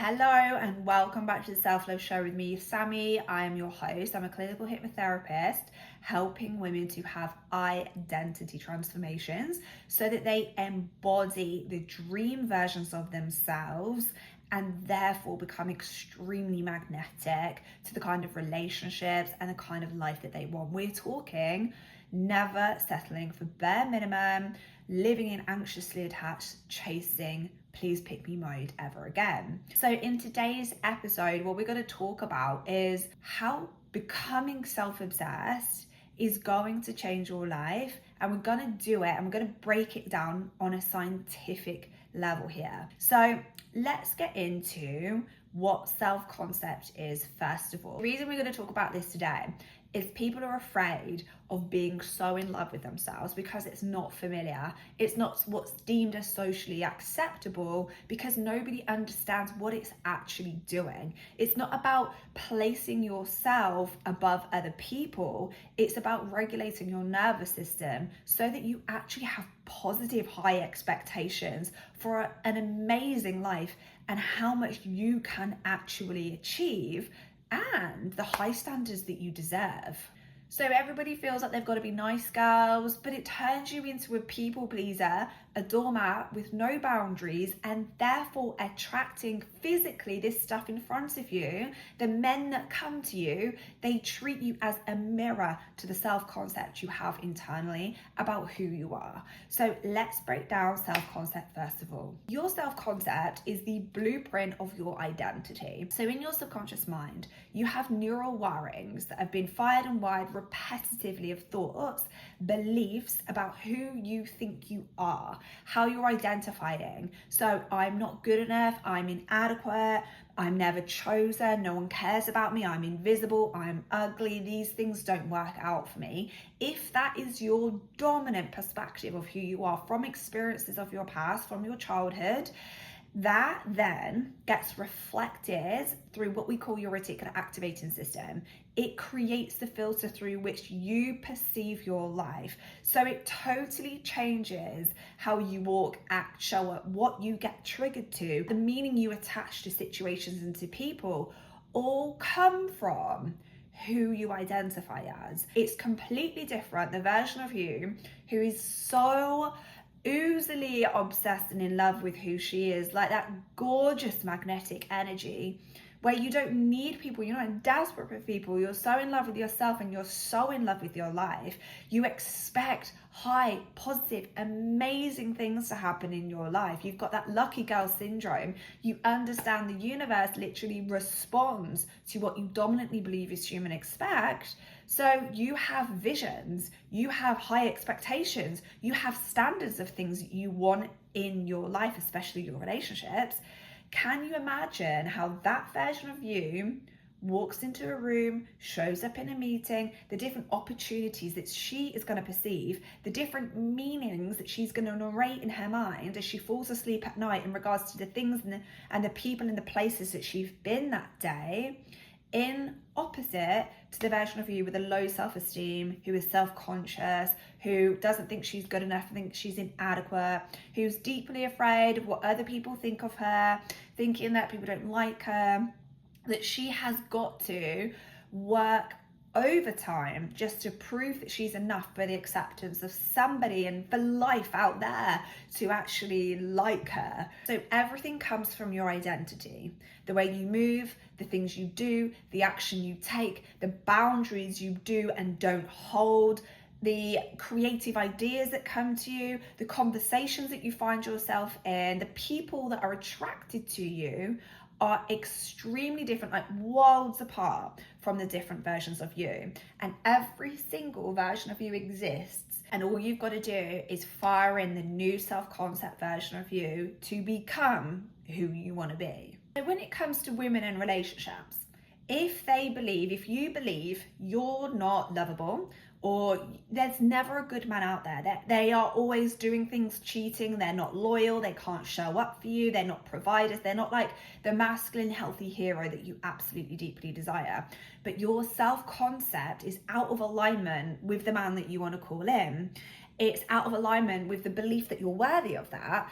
Hello and welcome back to the Self Love Show with me, Sammy. I am your host. I'm a clinical hypnotherapist helping women to have identity transformations so that they embody the dream versions of themselves and therefore become extremely magnetic to the kind of relationships and the kind of life that they want. We're talking never settling for bare minimum, living in anxiously attached, chasing, please pick me mode ever again. So in today's episode, what we're going to talk about is how becoming self-obsessed is going to change your life, and we're going to do it and we're going to break it down on a scientific level here. So let's get into what self-concept is first of all. The reason we're going to talk about this today is people are afraid of being so in love with themselves because it's not familiar. It's not what's deemed as socially acceptable because nobody understands what it's actually doing. It's not about placing yourself above other people. It's about regulating your nervous system so that you actually have positive, high expectations for an amazing life and how much you can actually achieve and the high standards that you deserve. So everybody feels like they've got to be nice girls, but it turns you into a people pleaser, a doormat with no boundaries, and therefore attracting physically this stuff in front of you. The men that come to you, they treat you as a mirror to the self-concept you have internally about who you are. So let's break down self-concept first of all. Your self-concept is the blueprint of your identity. So in your subconscious mind, you have neural wirings that have been fired and wired repetitively of thoughts, beliefs about who you think you are, how you're identifying. So I'm not good enough, I'm inadequate, I'm never chosen, no one cares about me, I'm invisible, I'm ugly, these things don't work out for me. If that is your dominant perspective of who you are from experiences of your past, from your childhood, that then gets reflected through what we call your reticular activating system. It creates the filter through which you perceive your life. So it totally changes how you walk, act, show up, what you get triggered to, the meaning you attach to situations and to people all come from who you identify as. It's completely different. The version of you who is so oozily obsessed and in love with who she is, like that gorgeous magnetic energy where you don't need people, you're not desperate for people, you're so in love with yourself and you're so in love with your life. You expect high, positive, amazing things to happen in your life. You've got that lucky girl syndrome. You understand the universe literally responds to what you dominantly believe is human expect. So you have visions, you have high expectations, you have standards of things that you want in your life, especially your relationships. Can you imagine how that version of you walks into a room, shows up in a meeting, the different opportunities that she is going to perceive, the different meanings that she's going to narrate in her mind as she falls asleep at night in regards to the things and the people and the places that she's been that day, in opposite to the version of you with a low self-esteem, who is self-conscious, who doesn't think she's good enough, thinks she's inadequate, who's deeply afraid of what other people think of her, thinking that people don't like her, that she has got to work overtime just to prove that she's enough for the acceptance of somebody and for life out there to actually like her. So everything comes from your identity, the way you move, the things you do, the action you take, the boundaries you do and don't hold, the creative ideas that come to you, the conversations that you find yourself in, the people that are attracted to you are extremely different, like worlds apart from the different versions of you. And every single version of you exists. And all you've got to do is fire in the new self-concept version of you to become who you want to be. So when it comes to women and relationships, if you believe you're not lovable, or there's never a good man out there, they are always doing things, cheating, they're not loyal, they can't show up for you, they're not providers, they're not like the masculine healthy hero that you absolutely deeply desire, but your self-concept is out of alignment with the man that you want to call in, it's out of alignment with the belief that you're worthy of that,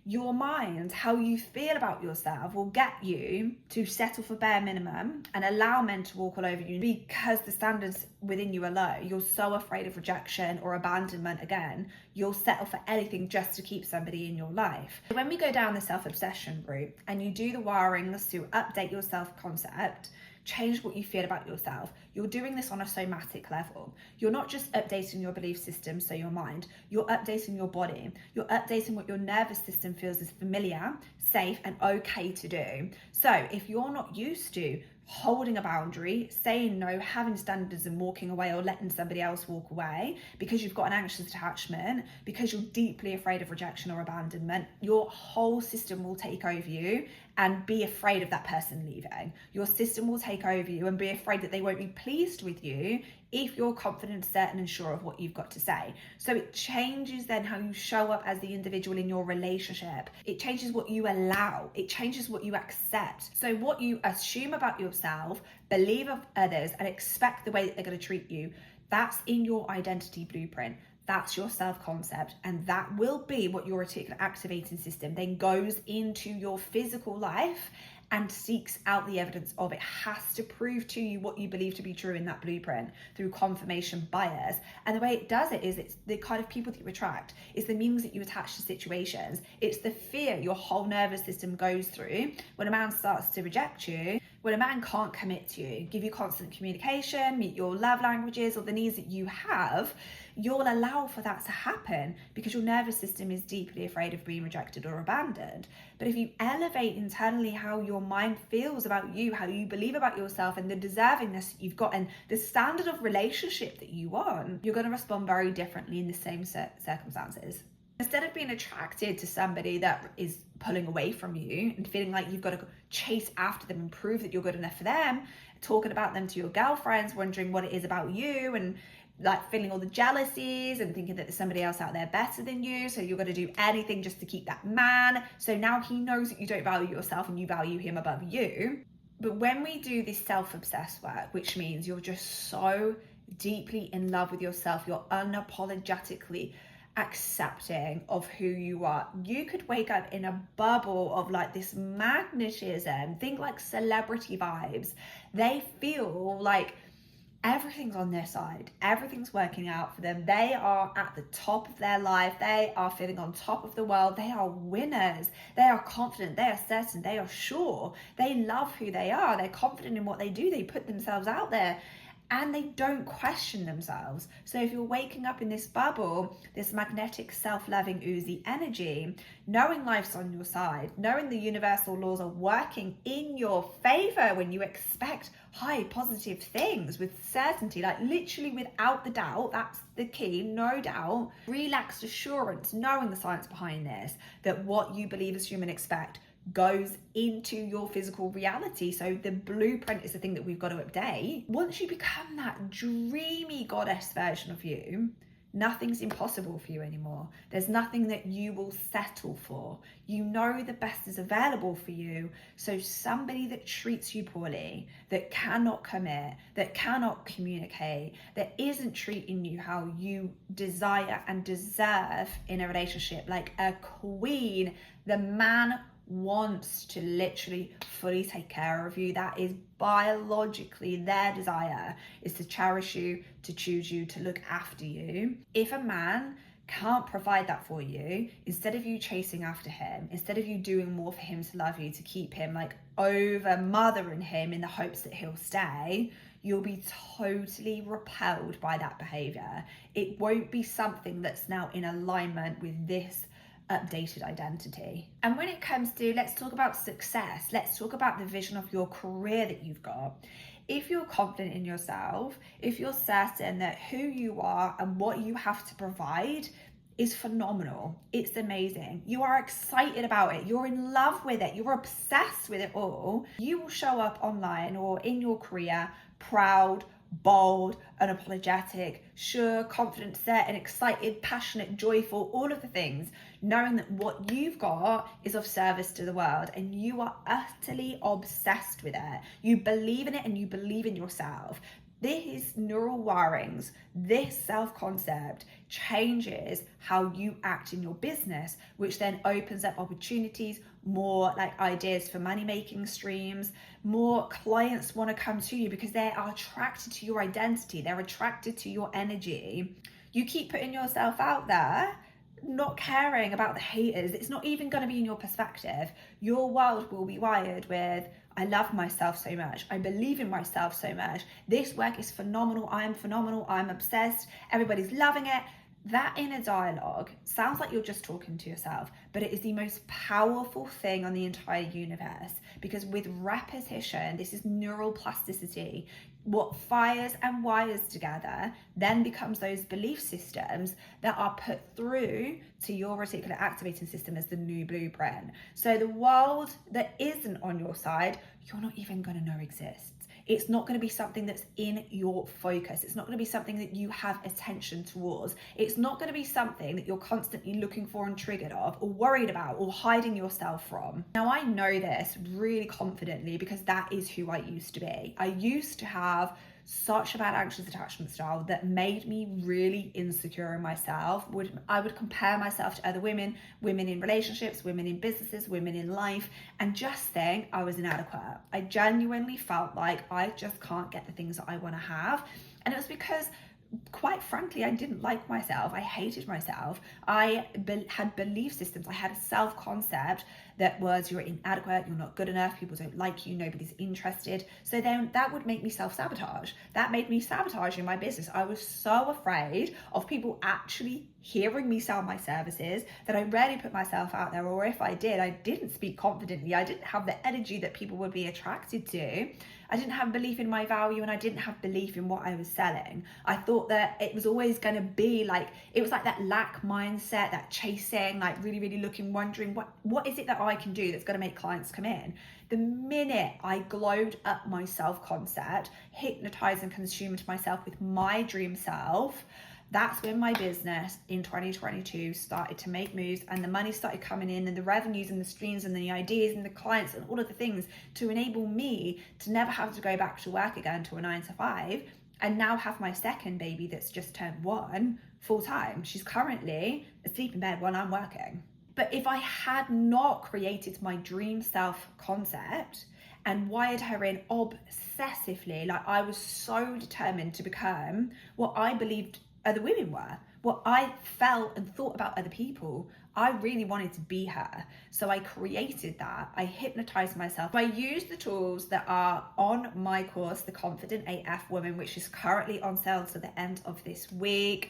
Your mind, how you feel about yourself, will get you to settle for bare minimum and allow men to walk all over you because the standards within you are low. You're so afraid of rejection or abandonment again, you'll settle for anything just to keep somebody in your life. When we go down the self-obsession route and you do the wirings to update your self-concept, change what you feel about yourself, you're doing this on a somatic level. You're not just updating your belief system, so your mind, you're updating your body. You're updating what your nervous system feels is familiar, safe, and okay to do. So if you're not used to holding a boundary, saying no, having standards and walking away or letting somebody else walk away because you've got an anxious attachment, because you're deeply afraid of rejection or abandonment, your whole system will take over you and be afraid of that person leaving. Your system will take over you and be afraid that they won't be pleased with you if you're confident, certain, and sure of what you've got to say. So it changes then how you show up as the individual in your relationship. It changes what you allow. It changes what you accept. So what you assume about yourself, believe of others, and expect the way that they're going to treat you, that's in your identity blueprint. That's your self-concept, and that will be what your reticular activating system then goes into your physical life and seeks out the evidence of. It has to prove to you what you believe to be true in that blueprint through confirmation bias. And the way it does it is it's the kind of people that you attract. It's the meanings that you attach to situations. It's the fear your whole nervous system goes through when a man starts to reject you. When a man can't commit to you, give you constant communication, meet your love languages or the needs that you have, you'll allow for that to happen because your nervous system is deeply afraid of being rejected or abandoned. But if you elevate internally how your mind feels about you, how you believe about yourself and the deservingness that you've got and the standard of relationship that you want, you're going to respond very differently in the same circumstances. Instead of being attracted to somebody that is pulling away from you and feeling like you've got to chase after them and prove that you're good enough for them, talking about them to your girlfriends, wondering what it is about you and like feeling all the jealousies and thinking that there's somebody else out there better than you, so you're going to do anything just to keep that man. So now he knows that you don't value yourself and you value him above you. But when we do this self-obsessed work, which means you're just so deeply in love with yourself, you're unapologetically accepting of who you are, you could wake up in a bubble of like this magnetism. Think like celebrity vibes. They feel like everything's on their side, everything's working out for them, they are at the top of their life, they are feeling on top of the world, they are winners, they are confident, they are certain, they are sure, they love who they are, they're confident in what they do, they put themselves out there and they don't question themselves. So if you're waking up in this bubble, this magnetic, self-loving, oozy energy, knowing life's on your side, knowing the universal laws are working in your favor when you expect high positive things with certainty, like literally without the doubt, that's the key, no doubt, relaxed assurance, knowing the science behind this, that what you believe, assume and expect goes into your physical reality. So the blueprint is the thing that we've got to update. Once you become that dreamy goddess version of you, nothing's impossible for you anymore. There's nothing that you will settle for. You know the best is available for you. So somebody that treats you poorly, that cannot commit, that cannot communicate, that isn't treating you how you desire and deserve in a relationship, like a queen, the man wants to literally fully take care of you. That is biologically their desire, is to cherish you, to choose you, to look after you. If a man can't provide that for you, instead of you chasing after him, instead of you doing more for him to love you, to keep him, like over mothering him in the hopes that he'll stay, you'll be totally repelled by that behavior. It won't be something that's now in alignment with this updated identity. And when it comes to, let's talk about success, let's talk about the vision of your career that you've got. If you're confident in yourself, if you're certain that who you are and what you have to provide is phenomenal, it's amazing, you are excited about it, you're in love with it, you're obsessed with it all, you will show up online or in your career proud, bold, unapologetic, sure, confident, certain, excited, passionate, joyful, all of the things, knowing that what you've got is of service to the world and you are utterly obsessed with it. You believe in it and you believe in yourself. These neural wirings, this self-concept changes how you act in your business, which then opens up opportunities, more like ideas for money-making streams. More clients want to come to you because they are attracted to your identity. They're attracted to your energy. You keep putting yourself out there, not caring about the haters. It's not even going to be in your perspective. Your world will be wired with, I love myself so much. I believe in myself so much. This work is phenomenal. I am phenomenal. I'm obsessed. Everybody's loving it. That inner dialogue sounds like you're just talking to yourself, but it is the most powerful thing on the entire universe, because with repetition, this is neural plasticity. What fires and wires together then becomes those belief systems that are put through to your reticular activating system as the new blueprint. So the world that isn't on your side, you're not even going to know exists. It's not going to be something that's in your focus. It's not going to be something that you have attention towards. It's not going to be something that you're constantly looking for and triggered of, or worried about, or hiding yourself from. Now, I know this really confidently because that is who I used to be. I used to have such a bad anxious attachment style that made me really insecure in myself. I would compare myself to other women in relationships, women in businesses, women in life, and just think I was inadequate. I genuinely felt like I just can't get the things that I want to have. And it was because, quite frankly, I didn't like myself. I hated myself. I had belief systems. I had a self-concept that was, you're inadequate, you're not good enough, people don't like you, nobody's interested. So then that would make me self-sabotage. That made me sabotage in my business. I was so afraid of people actually hearing me sell my services that I rarely put myself out there, or if I did, I didn't speak confidently. I didn't have the energy that people would be attracted to. I didn't have belief in my value, and I didn't have belief in what I was selling. I thought that it was always going to be like, it was like that lack mindset, that chasing, like really, really looking, wondering what is it that I can do that's going to make clients come in. The minute I glowed up my self-concept, hypnotized and consumed myself with my dream self, that's when my business in 2022 started to make moves, and the money started coming in, and the revenues and the streams and the ideas and the clients and all of the things to enable me to never have to go back to work again to a 9-to-5, and now have my second baby that's just turned 1 full time. She's currently asleep in bed while I'm working. But if I had not created my dream self concept and wired her in obsessively, like I was so determined to become what I believed other women were, what I felt and thought about other people. I really wanted to be her. So I created that. I hypnotized myself. I used the tools that are on my course, The Confident AF Woman, which is currently on sale to the end of this week.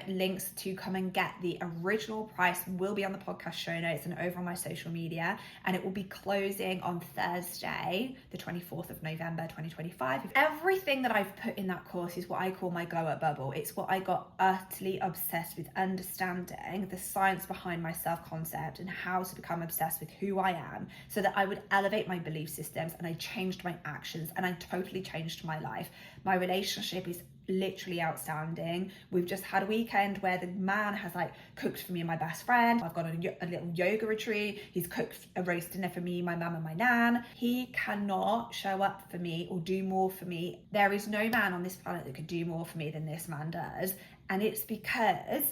Links to come and get the original price will be on the podcast show notes and over on my social media, and it will be closing on Thursday, the 24th of November 2025. Everything that I've put in that course is what I call my glow up bubble. It's what I got utterly obsessed with, understanding the science behind my self-concept and how to become obsessed with who I am, so that I would elevate my belief systems, and I changed my actions, and I totally changed my life. My relationship is literally outstanding. We've just had a weekend where the man has like cooked for me and my best friend. I've got a little yoga retreat. He's cooked a roast dinner for me, my mum and my nan. He cannot show up for me or do more for me. There is no man on this planet that could do more for me than this man does. And it's because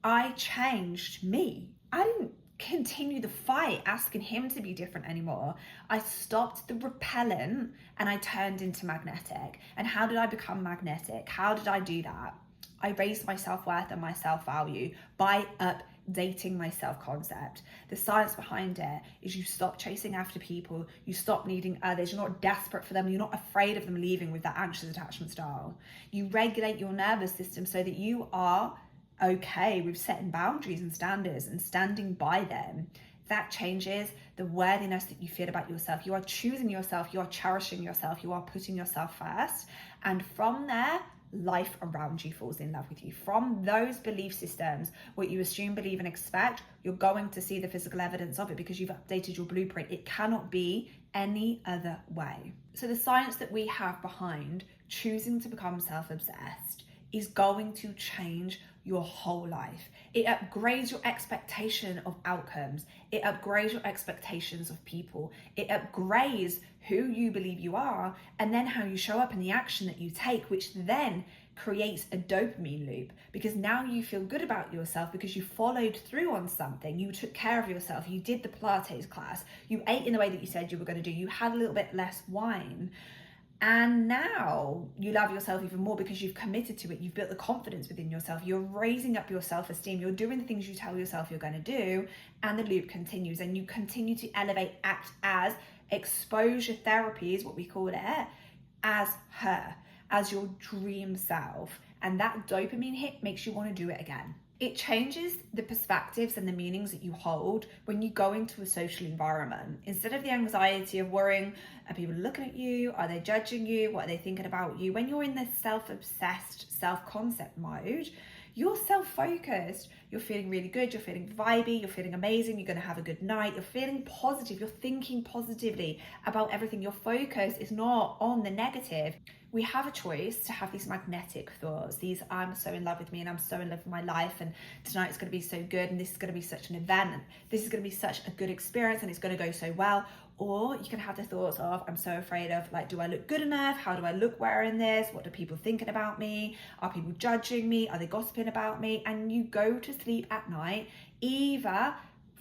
I changed me. I didn't continue the fight asking him to be different anymore. I stopped the repellent and I turned into magnetic. And how did I become magnetic? How did I do that? I raised my self-worth and my self-value by updating my self-concept. The science behind it is you stop chasing after people, you stop needing others, you're not desperate for them, you're not afraid of them leaving with that anxious attachment style. You regulate your nervous system so that you are okay with setting boundaries and standards and standing by them. That changes the worthiness that you feel about yourself. You are choosing yourself, you are cherishing yourself, you are putting yourself first. And from there, life around you falls in love with you. From those belief systems, what you assume, believe, and expect, you're going to see the physical evidence of it because you've updated your blueprint. It cannot be any other way. So the science that we have behind choosing to become self-obsessed is going to change your whole life. It upgrades your expectation of outcomes. It upgrades your expectations of people. It upgrades who you believe you are, and then how you show up in the action that you take, which then creates a dopamine loop, because now you feel good about yourself because you followed through on something. You took care of yourself. You did the Pilates class. You ate in the way that you said you were going to do. You had a little bit less wine. And now you love yourself even more because you've committed to it. You've built the confidence within yourself. You're raising up your self-esteem. You're doing the things you tell yourself you're going to do. And the loop continues. And you continue to elevate, act as exposure therapy is what we call it, as her, as your dream self. And that dopamine hit makes you want to do it again. It changes the perspectives and the meanings that you hold when you go into a social environment. Instead of the anxiety of worrying, are people looking at you? Are they judging you? What are they thinking about you? When you're in this self-obsessed, self-concept mode, you're self-focused. You're feeling really good. You're feeling vibey. You're feeling amazing. You're going to have a good night. You're feeling positive. You're thinking positively about everything. Your focus is not on the negative. We have a choice to have these magnetic thoughts, these I'm so in love with me and I'm so in love with my life and tonight's going to be so good and this is going to be such an event and this is going to be such a good experience and it's going to go so well. Or you can have the thoughts of, I'm so afraid of, like, do I look good enough? How do I look wearing this? What are people thinking about me? Are people judging me? Are they gossiping about me? And you go to sleep at night either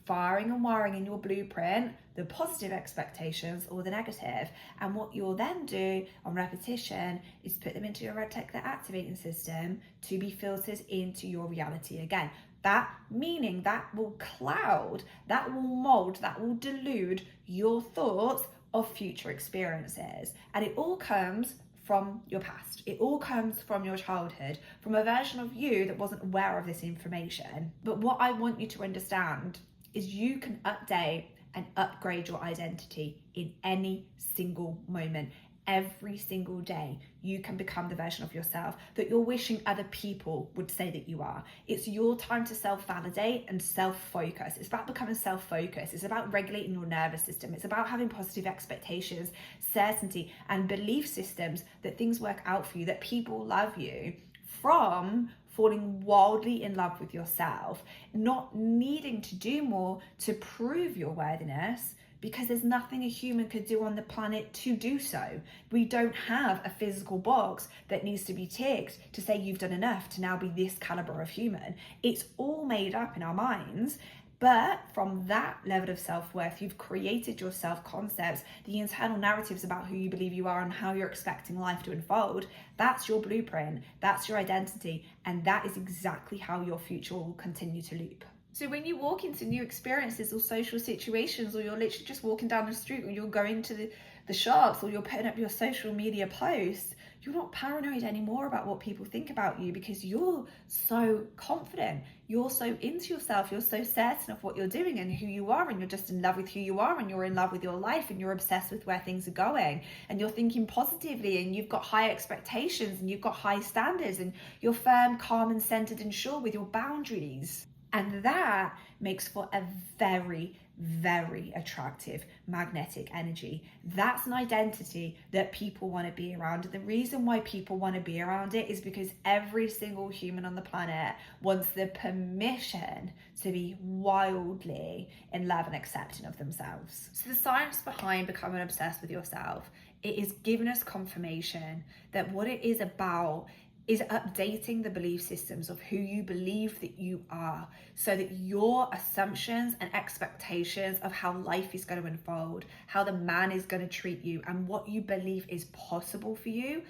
firing and wiring in your blueprint the positive expectations or the negative. And what you'll then do on repetition is put them into your reticular activating system to be filtered into your reality again. That meaning that will cloud, that will mold, that will delude your thoughts of future experiences. And it all comes from your past. It all comes from your childhood, from a version of you that wasn't aware of this information. But what I want you to understand is you can update and upgrade your identity in any single moment. Every single day, you can become the version of yourself that you're wishing other people would say that you are. It's your time to self-validate and self-focus. It's about becoming self-focused. It's about regulating your nervous system. It's about having positive expectations, certainty, and belief systems that things work out for you, that people love you, from falling wildly in love with yourself, not needing to do more to prove your worthiness, because there's nothing a human could do on the planet to do so. We don't have a physical box that needs to be ticked to say you've done enough to now be this caliber of human. It's all made up in our minds. But from that level of self-worth, you've created your self-concepts, the internal narratives about who you believe you are and how you're expecting life to unfold. That's your blueprint, that's your identity, and that is exactly how your future will continue to loop. So when you walk into new experiences or social situations, or you're literally just walking down the street, or you're going to the shops, or you're putting up your social media posts, you're not paranoid anymore about what people think about you, because you're so confident, you're so into yourself, you're so certain of what you're doing and who you are, and you're just in love with who you are, and you're in love with your life, and you're obsessed with where things are going, and you're thinking positively, and you've got high expectations, and you've got high standards, and you're firm, calm, and centered and sure with your boundaries. And that makes for a very, very attractive magnetic energy. That's an identity that people want to be around. And the reason why people want to be around it is because every single human on the planet wants the permission to be wildly in love and accepting of themselves. So the science behind becoming obsessed with yourself, it is giving us confirmation that what it is about is updating the belief systems of who you believe that you are, so that your assumptions and expectations of how life is going to unfold, how the man is going to treat you, and what you believe is possible for you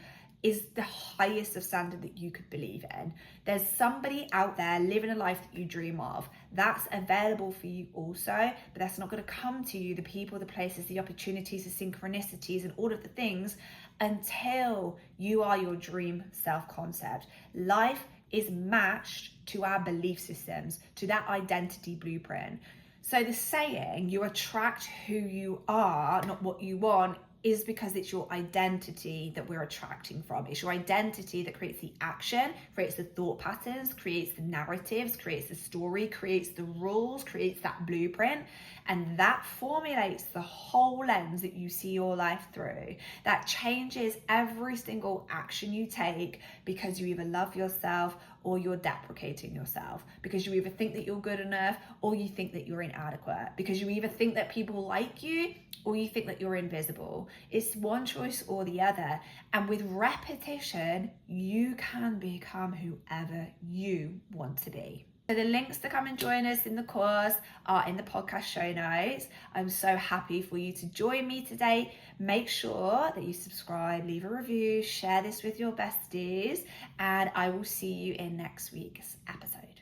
is the highest of standard that you could believe in. There's somebody out there living a life that you dream of. That's available for you also, but that's not going to come to you, the people, the places, the opportunities, the synchronicities, and all of the things, until you are your dream self-concept. Life is matched to our belief systems, to that identity blueprint. So the saying, you attract who you are, not what you want, is because it's your identity that we're attracting from. It's your identity that creates the action, creates the thought patterns, creates the narratives, creates the story, creates the rules, creates that blueprint. And that formulates the whole lens that you see your life through. That changes every single action you take, because you either love yourself or you're deprecating yourself, because you either think that you're good enough or you think that you're inadequate, because you either think that people like you or you think that you're invisible. It's one choice or the other. And with repetition, you can become whoever you want to be. So the links to come and join us in the course are in the podcast show notes. I'm so happy for you to join me today. Make sure that you subscribe, leave a review, share this with your besties, and I will see you in next week's episode.